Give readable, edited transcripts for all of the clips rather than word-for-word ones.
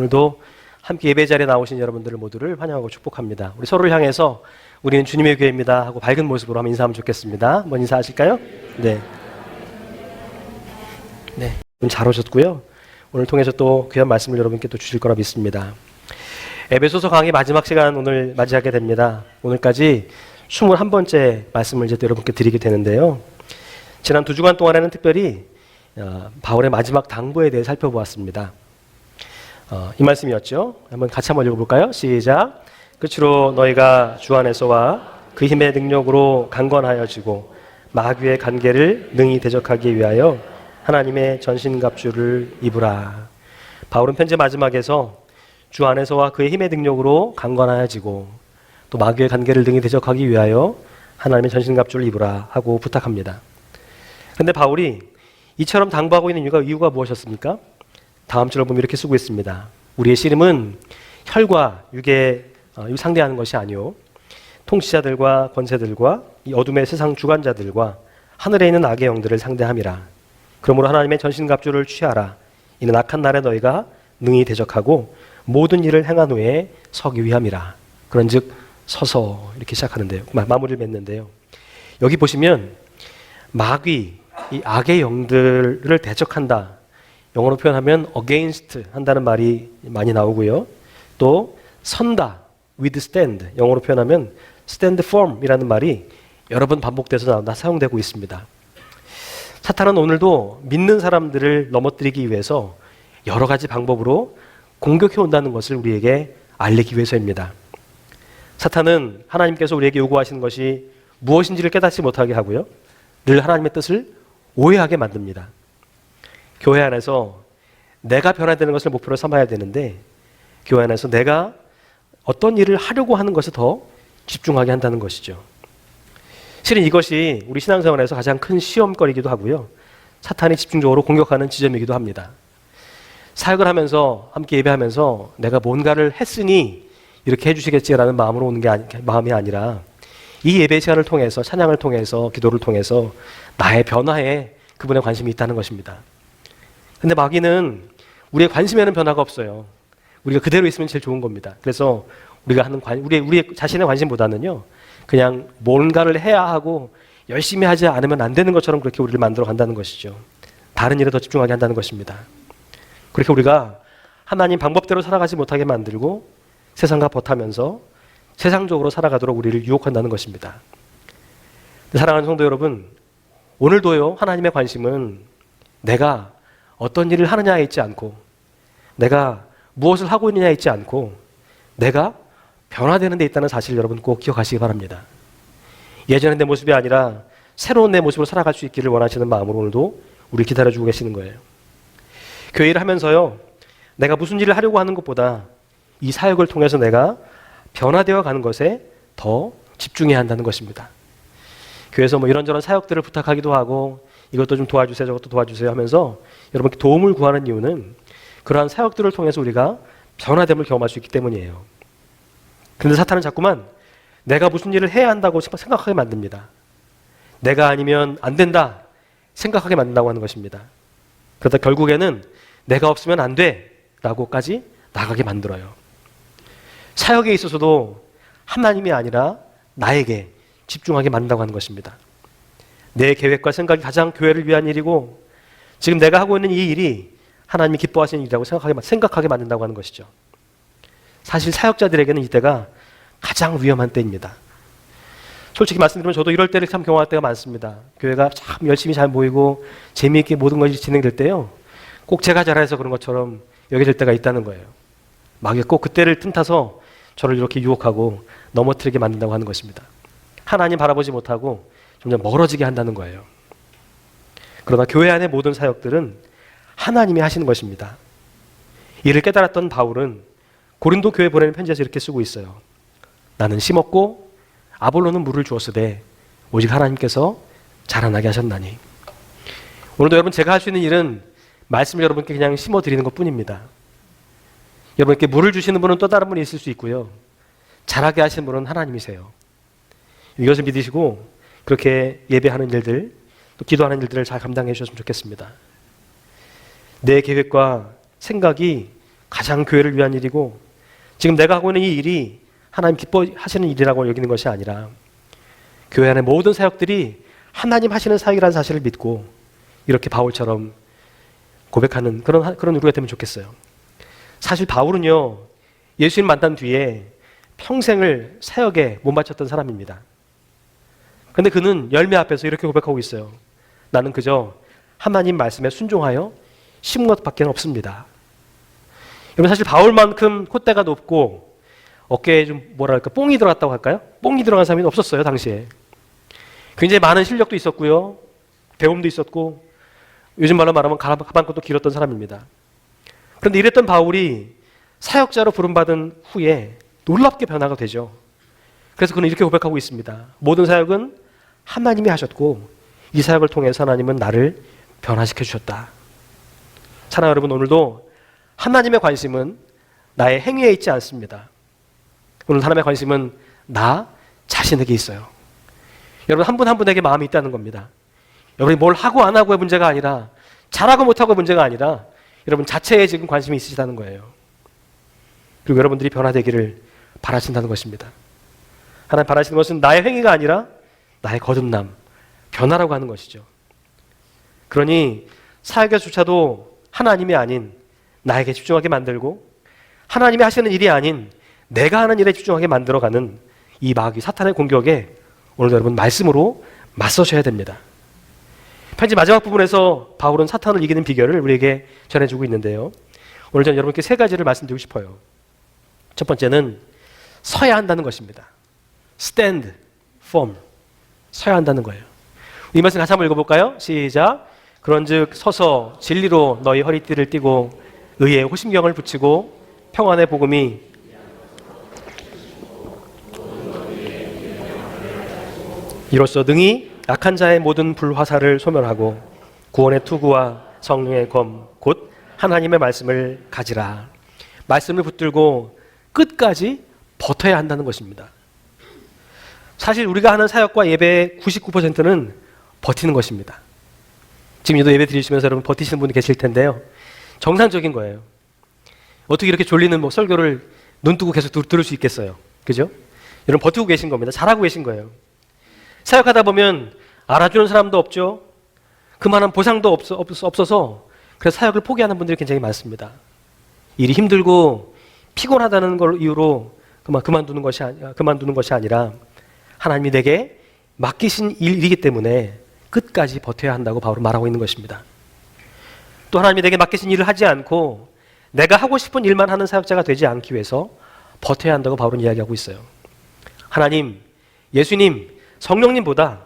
오늘도 함께 예배 자리에 나오신 여러분들을 모두를 환영하고 축복합니다. 우리 서로를 향해서 우리는 주님의 교회입니다 하고 밝은 모습으로 한번 인사하면 좋겠습니다. 한번 인사하실까요? 네. 잘 오셨고요. 오늘 통해서 또 귀한 말씀을 여러분께 또 주실 거라 믿습니다. 에베소서 강의 마지막 시간 오늘 맞이하게 됩니다. 오늘까지 21번째 말씀을 이제 여러분께 드리게 되는데요. 지난 2주간 동안에는 특별히 바울의 마지막 당부에 대해 살펴보았습니다. 이 말씀이었죠. 같이 한번 읽어볼까요? 시작. 끝으로 너희가 주 안에서와 그 힘의 능력으로 강건하여지고 마귀의 관계를 능히 대적하기 위하여 하나님의 전신갑주를 입으라. 바울은 편지 마지막에서 주 안에서와 그의 힘의 능력으로 강건하여지고 또 마귀의 관계를 능히 대적하기 위하여 하나님의 전신갑주를 입으라 하고 부탁합니다. 그런데 바울이 이처럼 당부하고 있는 이유가 무엇이었습니까? 다음 절을 보면 이렇게 쓰고 있습니다. 우리의 씨름은 혈과 육에 상대하는 것이 아니요 통치자들과 권세들과 이 어둠의 세상 주관자들과 하늘에 있는 악의 영들을 상대함이라. 그러므로 하나님의 전신갑주를 취하라. 이는 악한 날에 너희가 능히 대적하고 모든 일을 행한 후에 서기 위함이라. 그런즉 서서 이렇게 시작하는데요. 마무리를 맺는데요. 여기 보시면 마귀, 이 악의 영들을 대적한다. 영어로 표현하면 against 한다는 말이 많이 나오고요. 또 선다, withstand, 영어로 표현하면 stand firm 이라는 말이 여러 번 반복돼서 사용되고 있습니다. 사탄은 오늘도 믿는 사람들을 넘어뜨리기 위해서 여러 가지 방법으로 공격해 온다는 것을 우리에게 알리기 위해서입니다. 사탄은 하나님께서 우리에게 요구하시는 것이 무엇인지를 깨닫지 못하게 하고요. 늘 하나님의 뜻을 오해하게 만듭니다. 교회 안에서 내가 변화되는 것을 목표로 삼아야 되는데 교회 안에서 내가 어떤 일을 하려고 하는 것에 더 집중하게 한다는 것이죠. 실은 이것이 우리 신앙생활에서 가장 큰 시험거리이기도 하고요. 사탄이 집중적으로 공격하는 지점이기도 합니다. 사역을 하면서 함께 예배하면서 내가 뭔가를 했으니 이렇게 해주시겠지라는 마음으로 오는 게 마음이 아니라 이 예배 시간을 통해서 찬양을 통해서 기도를 통해서 나의 변화에 그분의 관심이 있다는 것입니다. 근데 마귀는 우리의 관심에는 변화가 없어요. 우리가 그대로 있으면 제일 좋은 겁니다. 그래서 우리가 하는 우리 자신의 관심보다는요, 그냥 뭔가를 해야 하고 열심히 하지 않으면 안 되는 것처럼 그렇게 우리를 만들어 간다는 것이죠. 다른 일에 더 집중하게 한다는 것입니다. 그렇게 우리가 하나님 방법대로 살아가지 못하게 만들고 세상과 버타면서 세상적으로 살아가도록 우리를 유혹한다는 것입니다. 사랑하는 성도 여러분, 오늘도요, 하나님의 관심은 내가 어떤 일을 하느냐에 있지 않고 내가 무엇을 하고 있느냐에 있지 않고 내가 변화되는 데 있다는 사실을 여러분 꼭 기억하시기 바랍니다. 예전의 내 모습이 아니라 새로운 내 모습으로 살아갈 수 있기를 원하시는 마음으로 오늘도 우리 기다려주고 계시는 거예요. 교회 일을 하면서요, 내가 무슨 일을 하려고 하는 것보다 이 사역을 통해서 내가 변화되어 가는 것에 더 집중해야 한다는 것입니다. 교회에서 이런저런 사역들을 부탁하기도 하고 이것도 좀 도와주세요, 저것도 도와주세요 하면서 여러분께 도움을 구하는 이유는 그러한 사역들을 통해서 우리가 변화됨을 경험할 수 있기 때문이에요. 그런데 사탄은 자꾸만 내가 무슨 일을 해야 한다고 생각하게 만듭니다. 내가 아니면 안 된다 생각하게 만든다고 하는 것입니다. 그러다 결국에는 내가 없으면 안 돼 라고까지 나가게 만들어요. 사역에 있어서도 하나님이 아니라 나에게 집중하게 만든다고 하는 것입니다. 내 계획과 생각이 가장 교회를 위한 일이고 지금 내가 하고 있는 이 일이 하나님이 기뻐하시는 일이라고 생각하게 만든다고 하는 것이죠. 사실 사역자들에게는 이때가 가장 위험한 때입니다. 솔직히 말씀드리면 저도 이럴 때를 참 경험할 때가 많습니다. 교회가 참 열심히 잘 모이고 재미있게 모든 것이 진행될 때요, 꼭 제가 잘해서 그런 것처럼 여겨질 때가 있다는 거예요. 마귀가 꼭 그때를 틈타서 저를 이렇게 유혹하고 넘어뜨리게 만든다고 하는 것입니다. 하나님 바라보지 못하고 점점 멀어지게 한다는 거예요. 그러나 교회 안의 모든 사역들은 하나님이 하시는 것입니다. 이를 깨달았던 바울은 고린도 교회 보내는 편지에서 이렇게 쓰고 있어요. 나는 심었고 아볼로는 물을 주었으되 오직 하나님께서 자라나게 하셨나니. 오늘도 여러분, 제가 할 수 있는 일은 말씀을 여러분께 그냥 심어드리는 것뿐입니다. 여러분께 물을 주시는 분은 또 다른 분이 있을 수 있고요, 자라게 하시는 분은 하나님이세요. 이것을 믿으시고 그렇게 예배하는 일들, 또 기도하는 일들을 잘 감당해 주셨으면 좋겠습니다. 내 계획과 생각이 가장 교회를 위한 일이고 지금 내가 하고 있는 이 일이 하나님 기뻐하시는 일이라고 여기는 것이 아니라 교회 안의 모든 사역들이 하나님 하시는 사역이라는 사실을 믿고 이렇게 바울처럼 고백하는 그런 우리가 되면 좋겠어요. 사실 바울은요, 예수님 만난 뒤에 평생을 사역에 못 바쳤던 사람입니다. 그런데 그는 열매 앞에서 이렇게 고백하고 있어요. 나는 그저 하나님 말씀에 순종하여 심은 것밖에 없습니다. 여러분, 사실 바울만큼 콧대가 높고 어깨에 좀 뭐랄까 뽕이 들어갔다고 할까요? 뽕이 들어간 사람이 없었어요, 당시에. 굉장히 많은 실력도 있었고요, 배움도 있었고, 요즘 말로 말하면 가방끈도 길었던 사람입니다. 그런데 이랬던 바울이 사역자로 부름받은 후에 놀랍게 변화가 되죠. 그래서 그는 이렇게 고백하고 있습니다. 모든 사역은 하나님이 하셨고 이 사역을 통해서 하나님은 나를 변화시켜 주셨다. 사랑하는 여러분, 오늘도 하나님의 관심은 나의 행위에 있지 않습니다. 오늘 하나님의 관심은 나 자신에게 있어요. 여러분, 한 분 한 분에게 마음이 있다는 겁니다. 여러분이 뭘 하고 안 하고의 문제가 아니라 잘하고 못하고의 문제가 아니라 여러분 자체에 지금 관심이 있으시다는 거예요. 그리고 여러분들이 변화되기를 바라신다는 것입니다. 하나님 바라시는 것은 나의 행위가 아니라 나의 거듭남, 변화라고 하는 것이죠. 그러니 사역에조차도 하나님이 아닌 나에게 집중하게 만들고 하나님이 하시는 일이 아닌 내가 하는 일에 집중하게 만들어가는 이 마귀 사탄의 공격에 오늘도 여러분 말씀으로 맞서셔야 됩니다. 편지 마지막 부분에서 바울은 사탄을 이기는 비결을 우리에게 전해주고 있는데요. 오늘 저는 여러분께 세 가지를 말씀드리고 싶어요. 첫 번째는 서야 한다는 것입니다. Stand firm. 서야 한다는 거예요. 이 말씀 같이 한번 읽어볼까요? 시작. 그런즉 서서 진리로 너희 허리띠를 띠고 의에 호심경을 붙이고 평안의 복음이 이로써 능히 약한 자의 모든 불화살을 소멸하고 구원의 투구와 성령의 검 곧 하나님의 말씀을 가지라. 말씀을 붙들고 끝까지 버텨야 한다는 것입니다. 사실 우리가 하는 사역과 예배의 99%는 버티는 것입니다. 지금 예배 드리시면서 여러분 버티시는 분이 계실 텐데요. 정상적인 거예요. 어떻게 이렇게 졸리는 설교를 눈 뜨고 계속 들을 수 있겠어요? 그죠? 여러분 버티고 계신 겁니다. 잘하고 계신 거예요. 사역하다 보면 알아주는 사람도 없죠. 그만한 보상도 없어서 그래서 사역을 포기하는 분들이 굉장히 많습니다. 일이 힘들고 피곤하다는 걸 이유로 그만두는 것이 아니라 하나님이 내게 맡기신 일이기 때문에 끝까지 버텨야 한다고 바울은 말하고 있는 것입니다. 또 하나님이 내게 맡기신 일을 하지 않고 내가 하고 싶은 일만 하는 사역자가 되지 않기 위해서 버텨야 한다고 바울은 이야기하고 있어요. 하나님, 예수님, 성령님보다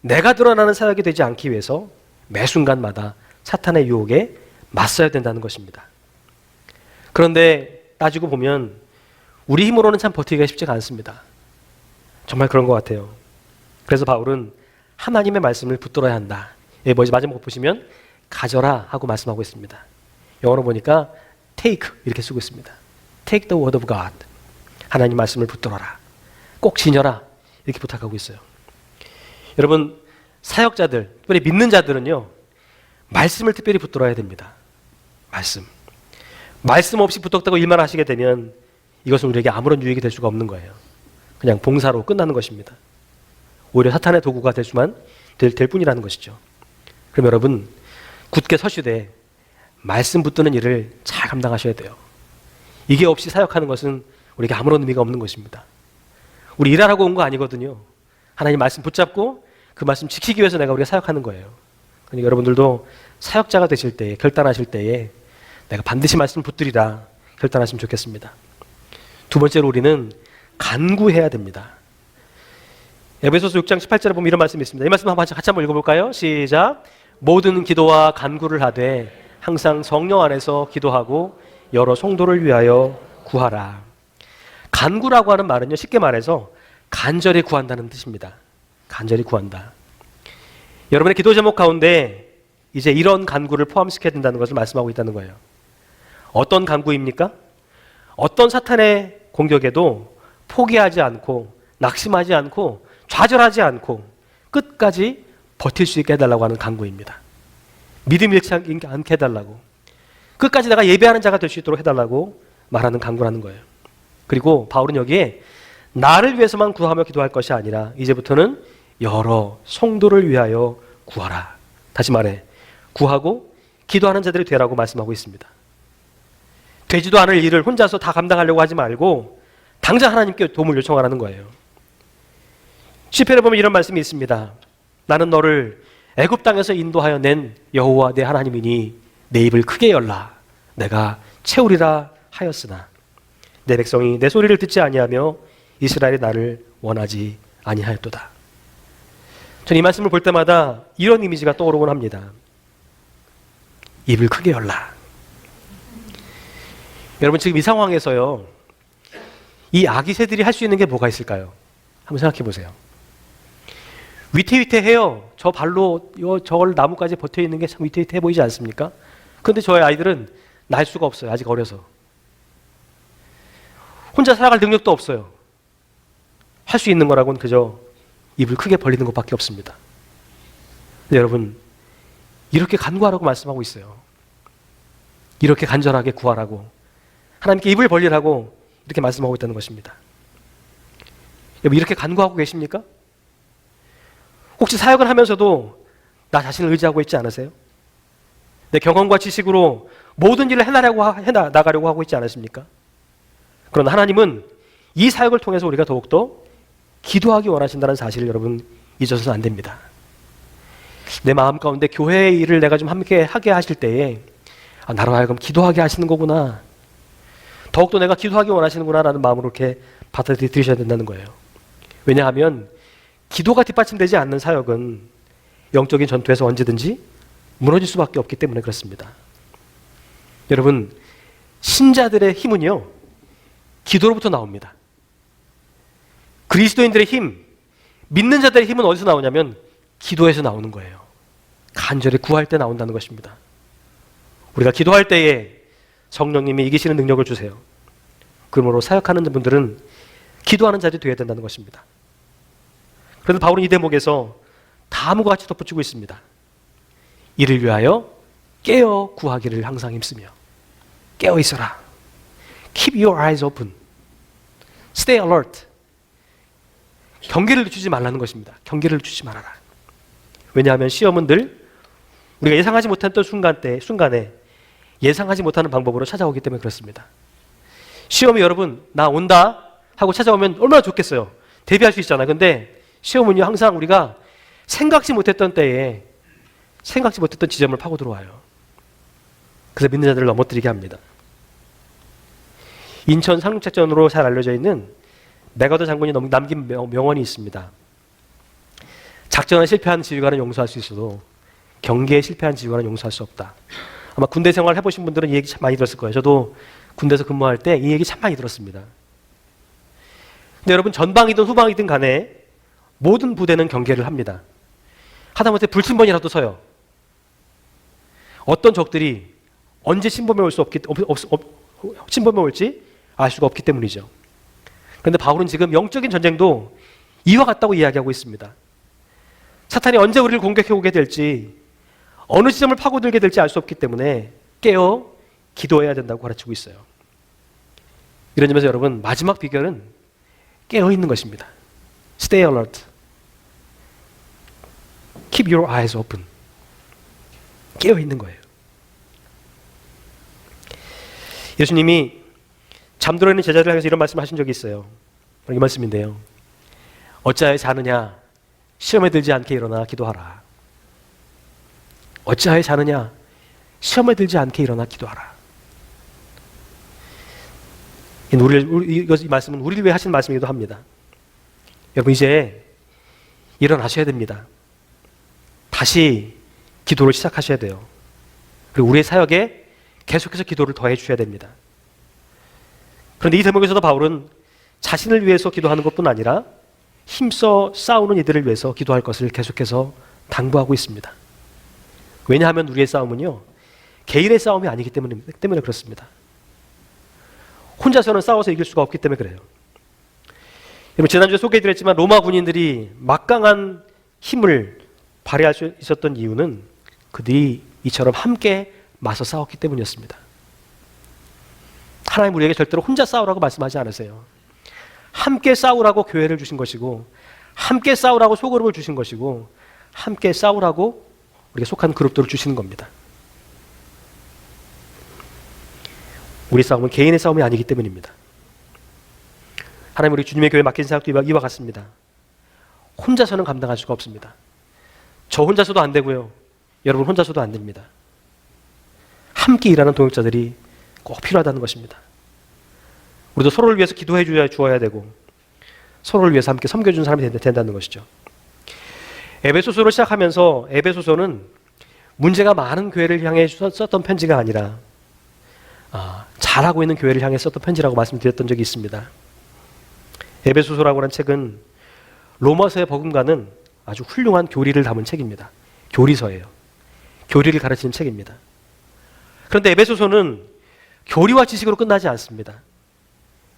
내가 드러나는 사역이 되지 않기 위해서 매 순간마다 사탄의 유혹에 맞서야 된다는 것입니다. 그런데 따지고 보면 우리 힘으로는 참 버티기가 쉽지가 않습니다. 정말 그런 것 같아요. 그래서 바울은 하나님의 말씀을 붙들어야 한다. 마지막 보시면 가져라 하고 말씀하고 있습니다. 영어로 보니까 take 이렇게 쓰고 있습니다. Take the word of God. 하나님 말씀을 붙들어라. 꼭 지녀라. 이렇게 부탁하고 있어요. 여러분, 사역자들, 특별히 믿는 자들은요, 말씀을 특별히 붙들어야 됩니다. 말씀 없이 붙들었다고 일만 하시게 되면 이것은 우리에게 아무런 유익이 될 수가 없는 거예요. 그냥 봉사로 끝나는 것입니다. 오히려 사탄의 도구가 될 뿐이라는 것이죠. 그럼 여러분, 굳게 서시되 말씀 붙드는 일을 잘 감당하셔야 돼요. 이게 없이 사역하는 것은 우리에게 아무런 의미가 없는 것입니다. 우리 일하라고 온 거 아니거든요. 하나님 말씀 붙잡고 그 말씀 지키기 위해서 우리가 사역하는 거예요. 그러니까 여러분들도 사역자가 되실 때에, 결단하실 때에 내가 반드시 말씀 붙들이라 결단하시면 좋겠습니다. 두 번째로 우리는 간구해야 됩니다. 에베소서 6장 18절에 보면 이런 말씀이 있습니다. 이 말씀 같이 한번 읽어볼까요? 시작. 모든 기도와 간구를 하되 항상 성령 안에서 기도하고 여러 성도를 위하여 구하라. 간구라고 하는 말은요, 쉽게 말해서 간절히 구한다는 뜻입니다. 간절히 구한다. 여러분의 기도 제목 가운데 이제 이런 간구를 포함시켜야 된다는 것을 말씀하고 있다는 거예요. 어떤 간구입니까? 어떤 사탄의 공격에도 포기하지 않고 낙심하지 않고 좌절하지 않고 끝까지 버틸 수 있게 해달라고 하는 간구입니다. 믿음 잃지 않게 해달라고. 끝까지 내가 예배하는 자가 될 수 있도록 해달라고 말하는 간구라는 거예요. 그리고 바울은 여기에 나를 위해서만 구하며 기도할 것이 아니라 이제부터는 여러 성도를 위하여 구하라. 다시 말해 구하고 기도하는 자들이 되라고 말씀하고 있습니다. 되지도 않을 일을 혼자서 다 감당하려고 하지 말고 당장 하나님께 도움을 요청하라는 거예요. 시편에 보면 이런 말씀이 있습니다. 나는 너를 애굽 땅에서 인도하여 낸 여호와 내 하나님이니 내 입을 크게 열라. 내가 채우리라 하였으나 내 백성이 내 소리를 듣지 아니하며 이스라엘이 나를 원하지 아니하였도다. 전 이 말씀을 볼 때마다 이런 이미지가 떠오르곤 합니다. 입을 크게 열라. 여러분 지금 이 상황에서요, 이 아기 새들이 할 수 있는 게 뭐가 있을까요? 한번 생각해 보세요. 위태위태해요. 저 발로 저걸 나무까지 버텨 있는 게 참 위태위태해 보이지 않습니까? 그런데 저희 아이들은 날 수가 없어요. 아직 어려서. 혼자 살아갈 능력도 없어요. 할 수 있는 거라고는 그저 입을 크게 벌리는 것밖에 없습니다. 근데 여러분, 이렇게 간구하라고 말씀하고 있어요. 이렇게 간절하게 구하라고, 하나님께 입을 벌리라고 이렇게 말씀하고 있다는 것입니다. 여러분, 이렇게 간구하고 계십니까? 혹시 사역을 하면서도 나 자신을 의지하고 있지 않으세요? 내 경험과 지식으로 모든 일을 해나가려고 하고 있지 않으십니까? 그러나 하나님은 이 사역을 통해서 우리가 더욱더 기도하기 원하신다는 사실을 여러분 잊어서는 안 됩니다. 내 마음 가운데 교회의 일을 내가 좀 함께 하게 하실 때에 나로 하여금 기도하게 하시는 거구나, 더욱더 내가 기도하기 원하시는구나 라는 마음으로 이렇게 받아들이셔야 된다는 거예요. 왜냐하면 기도가 뒷받침되지 않는 사역은 영적인 전투에서 언제든지 무너질 수밖에 없기 때문에 그렇습니다. 여러분, 신자들의 힘은요, 기도로부터 나옵니다. 그리스도인들의 힘, 믿는 자들의 힘은 어디서 나오냐면 기도에서 나오는 거예요. 간절히 구할 때 나온다는 것입니다. 우리가 기도할 때에 성령님이 이기시는 능력을 주세요. 그러므로 사역하는 분들은 기도하는 자들이 되어야 된다는 것입니다. 그런데 바울은 이 대목에서 다음과 같이 덧붙이고 있습니다. 이를 위하여 깨어 구하기를 항상 힘쓰며. 깨어 있어라. Keep your eyes open. Stay alert. 경계를 늦추지 말라는 것입니다. 경계를 늦추지 말아라. 왜냐하면 시험은 늘 우리가 예상하지 못했던 순간에 예상하지 못하는 방법으로 찾아오기 때문에 그렇습니다. 시험이 여러분 나 온다 하고 찾아오면 얼마나 좋겠어요. 대비할 수 있잖아요. 근데 시험은요, 항상 우리가 생각지 못했던 때에 생각지 못했던 지점을 파고 들어와요. 그래서 믿는 자들을 넘어뜨리게 합니다. 인천 상륙작전으로 잘 알려져 있는 맥어더 장군이 남긴 명언이 있습니다. 작전에 실패한 지휘관은 용서할 수 있어도 경계에 실패한 지휘관은 용서할 수 없다. 아마 군대 생활 해보신 분들은 이 얘기 참 많이 들었을 거예요. 저도 군대에서 근무할 때 이 얘기 참 많이 들었습니다. 근데 여러분, 전방이든 후방이든 간에 모든 부대는 경계를 합니다. 하다못해 불침번이라도 서요. 어떤 적들이 언제 침범해 올지 알 수가 없기 때문이죠. 그런데 바울은 지금 영적인 전쟁도 이와 같다고 이야기하고 있습니다. 사탄이 언제 우리를 공격해 오게 될지, 어느 지점을 파고들게 될지 알 수 없기 때문에 깨어 기도해야 된다고 가르치고 있어요. 이런 점에서 여러분, 마지막 비결은 깨어 있는 것입니다. Stay alert. Keep your eyes open. 깨어 있는 거예요. 예수님이 잠들어 있는 제자들 향해서 이런 말씀을 하신 적이 있어요. 이 말씀인데요. 어찌하여 자느냐? 시험에 들지 않게 일어나 기도하라. 어찌하여 자느냐? 시험에 들지 않게 일어나 기도하라. 이 말씀은 우리를 위해 하신 말씀이기도 합니다. 여러분, 이제 일어나셔야 됩니다. 다시 기도를 시작하셔야 돼요. 그리고 우리의 사역에 계속해서 기도를 더해 주셔야 됩니다. 그런데 이 대목에서도 바울은 자신을 위해서 기도하는 것뿐 아니라 힘써 싸우는 이들을 위해서 기도할 것을 계속해서 당부하고 있습니다. 왜냐하면 우리의 싸움은요, 개인의 싸움이 아니기 때문에 그렇습니다. 혼자서는 싸워서 이길 수가 없기 때문에 그래요. 여러분, 지난주에 소개해드렸지만 로마 군인들이 막강한 힘을 발휘할 수 있었던 이유는 그들이 이처럼 함께 맞서 싸웠기 때문이었습니다. 하나님 우리에게 절대로 혼자 싸우라고 말씀하지 않으세요. 함께 싸우라고 교회를 주신 것이고, 함께 싸우라고 소그룹을 주신 것이고, 함께 싸우라고 우리가 속한 그룹들을 주시는 겁니다. 우리 싸움은 개인의 싸움이 아니기 때문입니다. 하나님 우리 주님의 교회에 맡긴 사역도 이와 같습니다. 혼자서는 감당할 수가 없습니다. 저 혼자서도 안 되고요. 여러분 혼자서도 안 됩니다. 함께 일하는 동역자들이 꼭 필요하다는 것입니다. 우리도 서로를 위해서 기도해 주어야 되고 서로를 위해서 함께 섬겨주는 사람이 된다는 것이죠. 에베소서로 시작하면서 에베소서는 문제가 많은 교회를 향해 썼던 편지가 아니라 잘하고 있는 교회를 향해 썼던 편지라고 말씀드렸던 적이 있습니다. 에베소서라고 하는 책은 로마서의 버금가는 아주 훌륭한 교리를 담은 책입니다. 교리서예요. 교리를 가르치는 책입니다. 그런데 에베소서는 교리와 지식으로 끝나지 않습니다.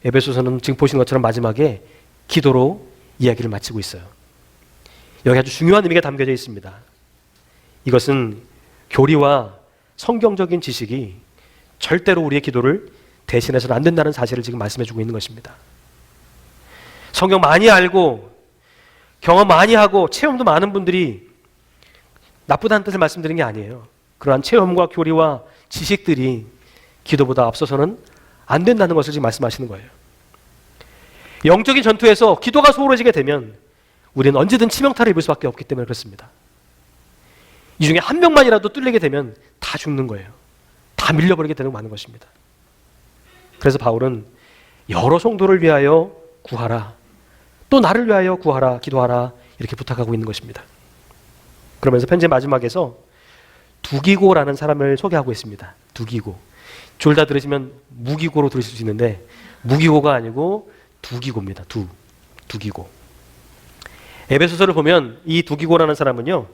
에베소서는 지금 보시는 것처럼 마지막에 기도로 이야기를 마치고 있어요. 여기 아주 중요한 의미가 담겨져 있습니다. 이것은 교리와 성경적인 지식이 절대로 우리의 기도를 대신해서는 안 된다는 사실을 지금 말씀해주고 있는 것입니다. 성경 많이 알고 경험 많이 하고 체험도 많은 분들이 나쁘다는 뜻을 말씀드리는 게 아니에요. 그러한 체험과 교리와 지식들이 기도보다 앞서서는 안 된다는 것을 지금 말씀하시는 거예요. 영적인 전투에서 기도가 소홀해지게 되면 우리는 언제든 치명타를 입을 수밖에 없기 때문에 그렇습니다. 이 중에 한 명만이라도 뚫리게 되면 다 죽는 거예요. 다 밀려버리게 되는 많은 것입니다. 그래서 바울은 여러 성도를 위하여 구하라, 또 나를 위하여 구하라, 기도하라 이렇게 부탁하고 있는 것입니다. 그러면서 편지의 마지막에서 두기고라는 사람을 소개하고 있습니다. 두기고. 졸다 들으시면 무기고로 들으실 수 있는데 무기고가 아니고 두기고입니다. 두기고. 에베소서를 보면 이 두기고라는 사람은요,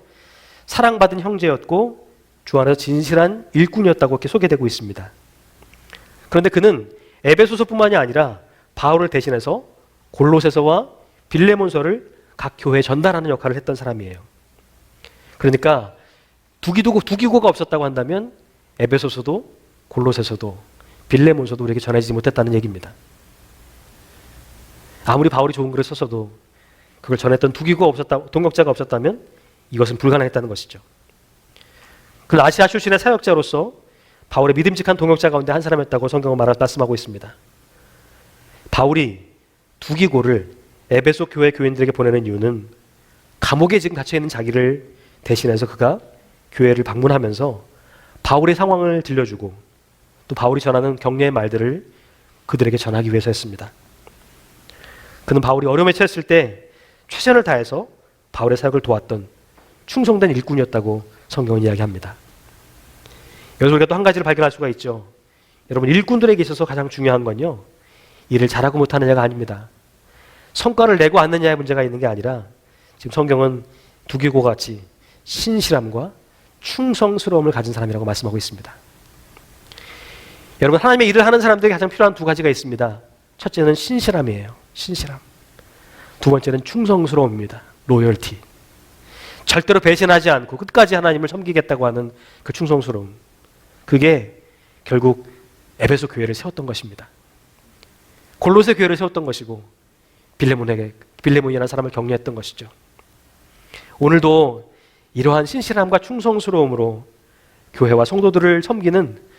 사랑받은 형제였고 주 안에서 진실한 일꾼이었다고 이렇게 소개되고 있습니다. 그런데 그는 에베소서뿐만이 아니라 바울을 대신해서 골로새서와 빌레몬서를 각 교회에 전달하는 역할을 했던 사람이에요. 그러니까 두기고가 없었다고 한다면 에베소서도 골로새서도 빌레몬서도 우리에게 전해지지 못했다는 얘기입니다. 아무리 바울이 좋은 글을 썼어도 그걸 전했던 동역자가 없었다면 이것은 불가능했다는 것이죠. 그 아시아 출신의 사역자로서 바울의 믿음직한 동역자 가운데 한 사람이었다고 성경은 말씀하고 있습니다. 바울이 두기고를 에베소 교회 교인들에게 보내는 이유는 감옥에 지금 갇혀있는 자기를 대신해서 그가 교회를 방문하면서 바울의 상황을 들려주고 또 바울이 전하는 격려의 말들을 그들에게 전하기 위해서였습니다. 그는 바울이 어려움에 처했을 때 최선을 다해서 바울의 사역을 도왔던 충성된 일꾼이었다고 성경은 이야기합니다. 여기서 우리가 또 한 가지를 발견할 수가 있죠. 여러분, 일꾼들에게 있어서 가장 중요한 건요, 일을 잘하고 못하느냐가 아닙니다. 성과를 내고 않느냐의 문제가 있는 게 아니라 지금 성경은 두기고 같이 신실함과 충성스러움을 가진 사람이라고 말씀하고 있습니다. 여러분, 하나님의 일을 하는 사람들에게 가장 필요한 두 가지가 있습니다. 첫째는 신실함이에요. 신실함. 두 번째는 충성스러움입니다. 로열티. 절대로 배신하지 않고 끝까지 하나님을 섬기겠다고 하는 그 충성스러움. 그게 결국 에베소 교회를 세웠던 것입니다. 골로새 교회를 세웠던 것이고 빌레몬이라는 사람을 격려했던 것이죠. 오늘도 이러한 신실함과 충성스러움으로 교회와 성도들을 섬기는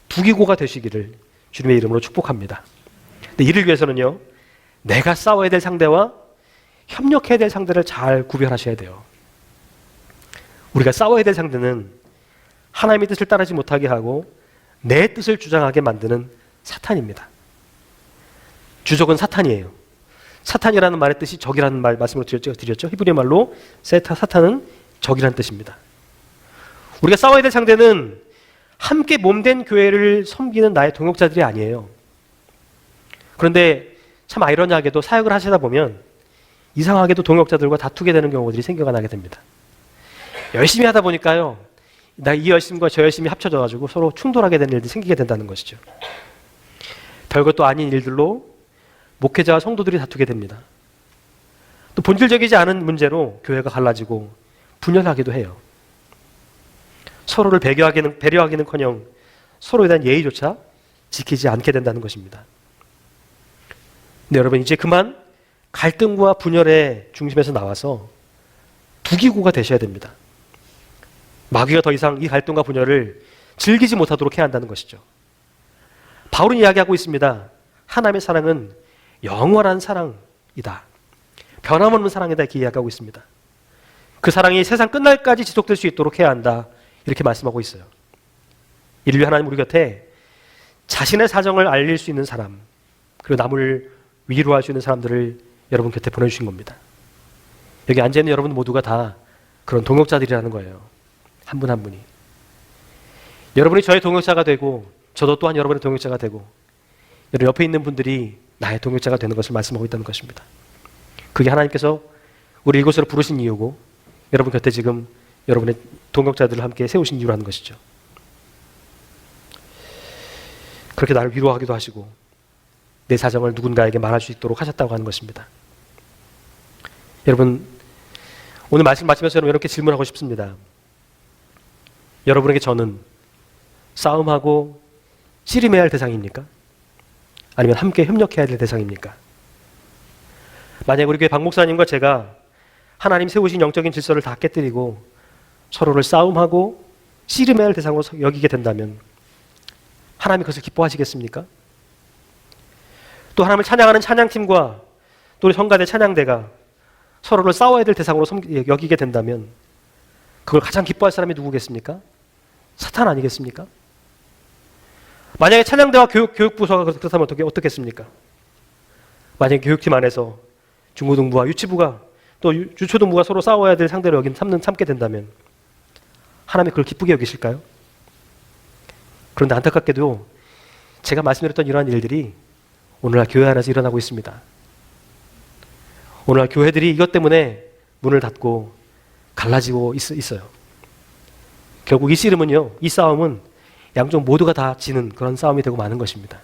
두기고가 되시기를 주님의 이름으로 축복합니다. 근데 이를 위해서는요, 내가 싸워야 될 상대와 협력해야 될 상대를 잘 구별하셔야 돼요. 우리가 싸워야 될 상대는 하나님의 뜻을 따르지 못하게 하고 내 뜻을 주장하게 만드는 사탄입니다. 주적은 사탄이에요. 사탄이라는 말의 뜻이 적이라는 말씀을 드렸죠. 히브리 말로 사탄은 적이라는 뜻입니다. 우리가 싸워야 될 상대는 함께 몸된 교회를 섬기는 나의 동역자들이 아니에요. 그런데 참 아이러니하게도 사역을 하시다 보면 이상하게도 동역자들과 다투게 되는 경우들이 생겨나게 됩니다. 열심히 하다 보니까요, 이 열심과 저 열심이 합쳐져가지고 서로 충돌하게 되는 일들이 생기게 된다는 것이죠. 별것도 아닌 일들로 목회자와 성도들이 다투게 됩니다. 또 본질적이지 않은 문제로 교회가 갈라지고 분열하기도 해요. 서로를 배려하기는커녕 서로에 대한 예의조차 지키지 않게 된다는 것입니다. 근데 여러분, 이제 그만 갈등과 분열의 중심에서 나와서 부기구가 되셔야 됩니다. 마귀가 더 이상 이 갈등과 분열을 즐기지 못하도록 해야 한다는 것이죠. 바울은 이야기하고 있습니다. 하나님의 사랑은 영원한 사랑이다. 변함없는 사랑이다. 이렇게 이야기하고 있습니다. 그 사랑이 세상 끝날까지 지속될 수 있도록 해야 한다. 이렇게 말씀하고 있어요. 인류 하나님 우리 곁에 자신의 사정을 알릴 수 있는 사람, 그리고 남을 위로할 수 있는 사람들을 여러분 곁에 보내주신 겁니다. 여기 앉아있는 여러분 모두가 다 그런 동역자들이라는 거예요. 한 분 한 분이. 여러분이 저의 동역자가 되고 저도 또한 여러분의 동역자가 되고 여러분 옆에 있는 분들이 나의 동역자가 되는 것을 말씀하고 있다는 것입니다. 그게 하나님께서 우리 이곳으로 부르신 이유고 여러분 곁에 지금 여러분의 동역자들을 함께 세우신 이유라는 것이죠. 그렇게 나를 위로하기도 하시고 내 사정을 누군가에게 말할 수 있도록 하셨다고 하는 것입니다. 여러분, 오늘 말씀 마치면서 여러분 이렇게 질문하고 싶습니다. 여러분에게 저는 싸움하고 씨름해야 할 대상입니까? 아니면 함께 협력해야 될 대상입니까? 만약 우리 교회 박 목사님과 제가 하나님 세우신 영적인 질서를 다 깨뜨리고 서로를 싸움하고 씨름해야 할 대상으로 여기게 된다면 하나님이 그것을 기뻐하시겠습니까? 또 하나님을 찬양하는 찬양팀과 또 우리 성가대 찬양대가 서로를 싸워야 될 대상으로 여기게 된다면 그걸 가장 기뻐할 사람이 누구겠습니까? 사탄 아니겠습니까? 만약에 찬양대와 교육부서가 그렇다면 어떻겠습니까? 만약에 교육팀 안에서 중고등부와 유치부가 또 유초등부가 서로 싸워야 될 상대로 삼게 된다면 하나님이 그걸 기쁘게 여기실까요? 그런데 안타깝게도 제가 말씀드렸던 이러한 일들이 오늘날 교회 안에서 일어나고 있습니다. 오늘날 교회들이 이것 때문에 문을 닫고 갈라지고 있어요. 결국 이 씨름은요, 이 싸움은 양쪽 모두가 다 지는 그런 싸움이 되고 마는 것입니다.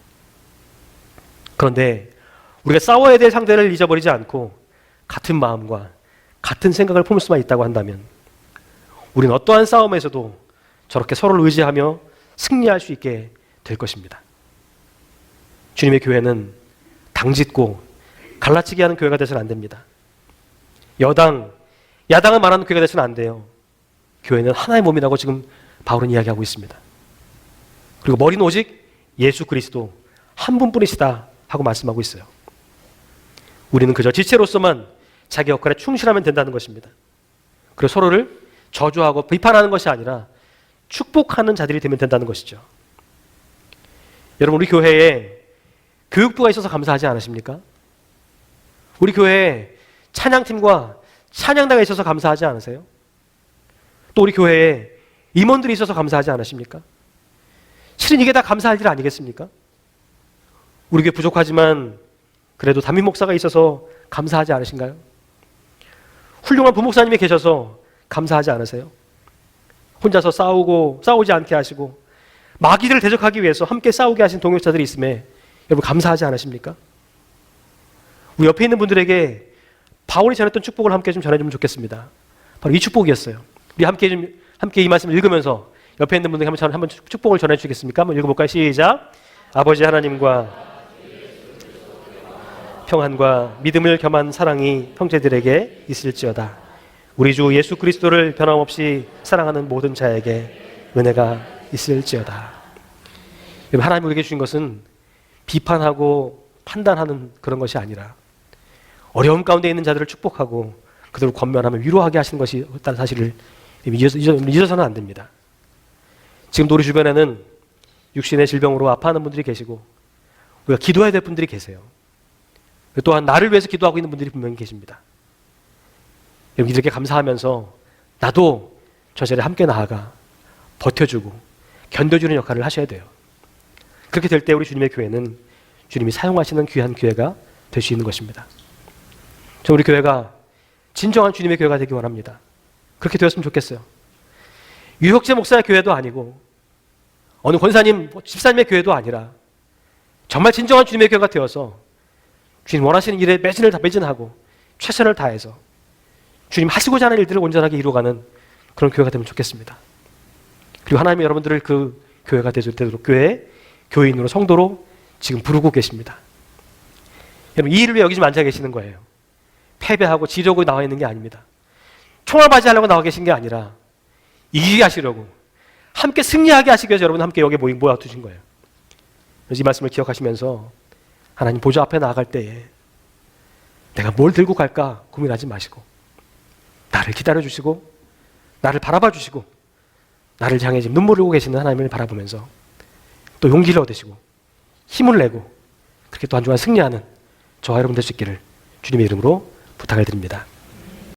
그런데 우리가 싸워야 될 상대를 잊어버리지 않고 같은 마음과 같은 생각을 품을 수만 있다고 한다면 우리는 어떠한 싸움에서도 저렇게 서로를 의지하며 승리할 수 있게 될 것입니다. 주님의 교회는 당짓고 갈라치기 하는 교회가 되서는 안 됩니다. 야당을 말하는 교회가 되서는 안 돼요. 교회는 하나의 몸이라고 지금 바울은 이야기하고 있습니다. 그리고 머리는 오직 예수 그리스도 한 분뿐이시다 하고 말씀하고 있어요. 우리는 그저 지체로서만 자기 역할에 충실하면 된다는 것입니다. 그리고 서로를 저주하고 비판하는 것이 아니라 축복하는 자들이 되면 된다는 것이죠. 여러분, 우리 교회에 교육부가 있어서 감사하지 않으십니까? 우리 교회에 찬양팀과 찬양단가 있어서 감사하지 않으세요? 또 우리 교회에 임원들이 있어서 감사하지 않으십니까? 실은 이게 다 감사할 일 아니겠습니까? 우리 교회 부족하지만 그래도 담임 목사가 있어서 감사하지 않으신가요? 훌륭한 부목사님이 계셔서 감사하지 않으세요? 혼자서 싸우지 않게 하시고 마귀들을 대적하기 위해서 함께 싸우게 하신 동역자들이 있음에 여러분 감사하지 않으십니까? 우리 옆에 있는 분들에게 바울이 전했던 축복을 함께 좀 전해주면 좋겠습니다. 바로 이 축복이었어요. 우리 함께 이 말씀을 읽으면서 옆에 있는 분들에게 한번 축복을 전해주시겠습니까? 한번 읽어볼까요? 시작. 아버지 하나님과 평안과 믿음을 겸한 사랑이 형제들에게 있을지어다. 우리 주 예수 그리스도를 변함없이 사랑하는 모든 자에게 은혜가 있을지어다. 하나님 우리에게 주신 것은 비판하고 판단하는 그런 것이 아니라 어려움 가운데 있는 자들을 축복하고 그들을 권면하며 위로하게 하시는 것이 있다는 사실을 잊어서는 안 됩니다. 지금도 우리 주변에는 육신의 질병으로 아파하는 분들이 계시고 우리가 기도해야 될 분들이 계세요. 또한 나를 위해서 기도하고 있는 분들이 분명히 계십니다. 여러분 이렇게 감사하면서 나도 저 자리에 함께 나아가 버텨주고 견뎌주는 역할을 하셔야 돼요. 그렇게 될 때 우리 주님의 교회는 주님이 사용하시는 귀한 교회가 될 수 있는 것입니다. 저 우리 교회가 진정한 주님의 교회가 되기 원합니다. 그렇게 되었으면 좋겠어요. 유혁재 목사의 교회도 아니고 어느 권사님, 집사님의 교회도 아니라 정말 진정한 주님의 교회가 되어서 주님 원하시는 일에 매진하고 최선을 다해서 주님 하시고자 하는 일들을 온전하게 이루어가는 그런 교회가 되면 좋겠습니다. 그리고 하나님이 여러분들을 그 교회가 되도록 교회에 교인으로 성도로 지금 부르고 계십니다. 여러분 이 일을 위해 여기 좀 앉아 계시는 거예요. 패배하고 지려고 나와 있는 게 아닙니다. 총알 맞이하려고 나와 계신 게 아니라 이기게 하시려고 함께 승리하게 하시기 위해서 여러분 함께 여기 모아두신 거예요. 그래서 이 말씀을 기억하시면서 하나님 보좌 앞에 나아갈 때에 내가 뭘 들고 갈까 고민하지 마시고 나를 기다려주시고 나를 바라봐 주시고 나를 향해 지금 눈물을 흘리고 계시는 하나님을 바라보면서 또 용기를 얻으시고 힘을 내고 그렇게 또 한 주간 승리하는 저와 여러분 될 수 있기를 주님의 이름으로 부탁을 드립니다.